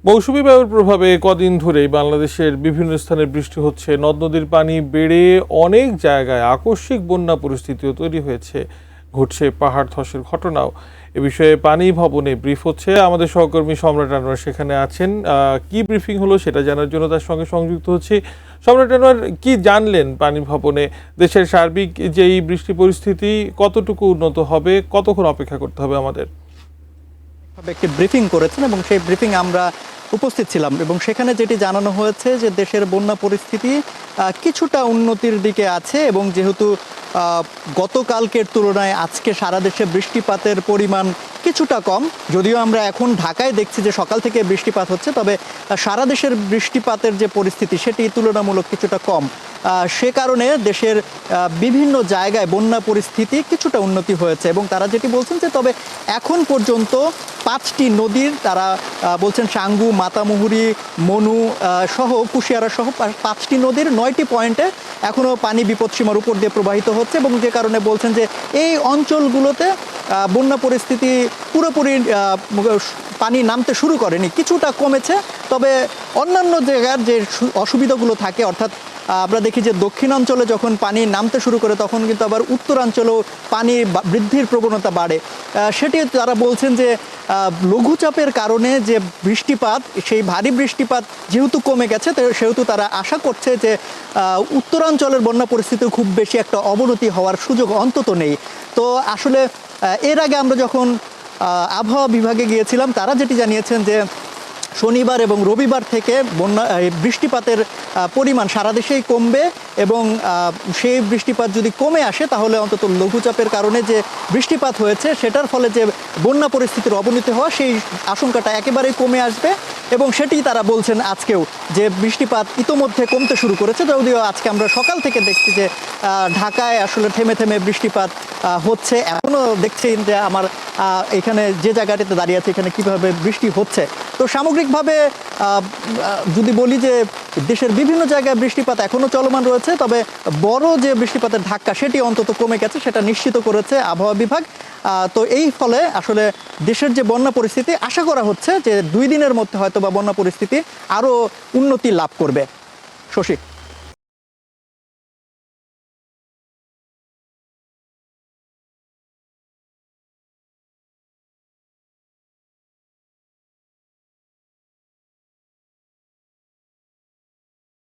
মৌসুমী বায়ুর প্রভাবে কদিন ধরেই বাংলাদেশের বিভিন্ন স্থানে বৃষ্টি হচ্ছে। নদ নদীর পানি বেড়ে অনেক জায়গায় আকস্মিক বন্যা পরিস্থিতিও তৈরি হয়েছে। ঘটছে পাহাড় ধসের ঘটনাও। এ বিষয়ে পানি ভবনে ব্রিফ হচ্ছে। আমাদের সহকর্মী সম্রাট আনোয়ার সেখানে আছেন। কি ব্রিফিং হলো সেটা জানার জন্য তার সঙ্গে সংযুক্ত হচ্ছি। সম্রাট আনোয়ার, কি জানলেন পানি ভবনে? দেশের সার্বিক যে এই বৃষ্টি পরিস্থিতি কতটুকু উন্নত হবে, কতক্ষণ অপেক্ষা করতে হবে আমাদের? একটি ব্রিফিং করেছেন এবং সেই ব্রিফিং আমরা উপস্থিত ছিলাম এবং সেখানে যেটি জানানো হয়েছে যে দেশের বন্যা পরিস্থিতি কিছুটা উন্নতির দিকে আছে এবং যেহেতু গতকালকের তুলনায় আজকে সারা দেশে বৃষ্টিপাতের পরিমাণ কিছুটা কম, যদিও আমরা এখন ঢাকায় দেখছি যে সকাল থেকে বৃষ্টিপাত হচ্ছে, তবে সারা দেশের বৃষ্টিপাতের যে পরিস্থিতি সেটি তুলনামূলক কিছুটা কম। সে কারণে দেশের বিভিন্ন জায়গায় বন্যা পরিস্থিতি কিছুটা উন্নতি হয়েছে এবং তারা যেটি বলছেন যে তবে এখন পর্যন্ত 5টি নদীর তারা বলছেন সাঙ্গু, মাতামুহুরী, মনু সহ কুশিয়ারা সহ 5টি নদীর 9টি পয়েন্টে এখনও পানি বিপদসীমার উপর দিয়ে প্রবাহিত হচ্ছে এবং যে কারণে বলছেন যে এই অঞ্চলগুলোতে বন্যা পরিস্থিতি পুরোপুরি পানি নামতে শুরু করেনি, কিছুটা কমেছে। তবে অন্যান্য জায়গার যে অসুবিধাগুলো থাকে, অর্থাৎ আমরা দেখি যে দক্ষিণাঞ্চলে যখন পানি নামতে শুরু করে তখন কিন্তু আবার উত্তরাঞ্চলেও পানি বৃদ্ধির প্রবণতা বাড়ে। সেটি তারা বলছেন যে লঘুচাপের কারণে যে বৃষ্টিপাত, সেই ভারী বৃষ্টিপাত যেহেতু কমে গেছে সেহেতু তারা আশা করছে যে উত্তরাঞ্চলের বন্যা পরিস্থিতির খুব বেশি একটা অবনতি হওয়ার সুযোগ অন্তত নেই। তো আসলে এর আগে আমরা যখন আবহাওয়া বিভাগে গিয়েছিলাম তারা যেটি জানিয়েছেন যে শনিবার এবং রবিবার থেকে বৃষ্টিপাতের পরিমাণ সারা দেশেই কমবে এবং সেই বৃষ্টিপাত যদি কমে আসে তাহলে অন্তত লঘুচাপের কারণে যে বৃষ্টিপাত হয়েছে সেটার ফলে যে বন্যা পরিস্থিতির অবনতি হওয়া সেই আশঙ্কাটা একেবারেই কমে আসবে এবং সেটি তারা বলছেন আজকেও যে বৃষ্টিপাত ইতোমধ্যে কমতে শুরু করেছে। যদিও আজকে আমরা সকাল থেকে দেখছি যে ঢাকায় আসলে থেমে থেমে বৃষ্টিপাত হচ্ছে। এখনও দেখছি যে আমার এখানে যে জায়গাটিতে দাঁড়িয়ে আছে এখানে কীভাবে বৃষ্টি হচ্ছে। তো সামগ্রিকভাবে যদি বলি যে দেশের বিভিন্ন জায়গায় বৃষ্টিপাত এখনও চলমান রয়েছে, তবে বড় যে বৃষ্টিপাতের ধাক্কা সেটি অন্তত কমে গেছে, সেটা নিশ্চিত করেছে আবহাওয়া বিভাগ। তো এই ফলে আসলে দেশের যে বন্যা পরিস্থিতি আশা করা হচ্ছে যে 2 দিনের মধ্যে হয়তো বা বন্যা পরিস্থিতি আরও উন্নতি লাভ করবে। শশী।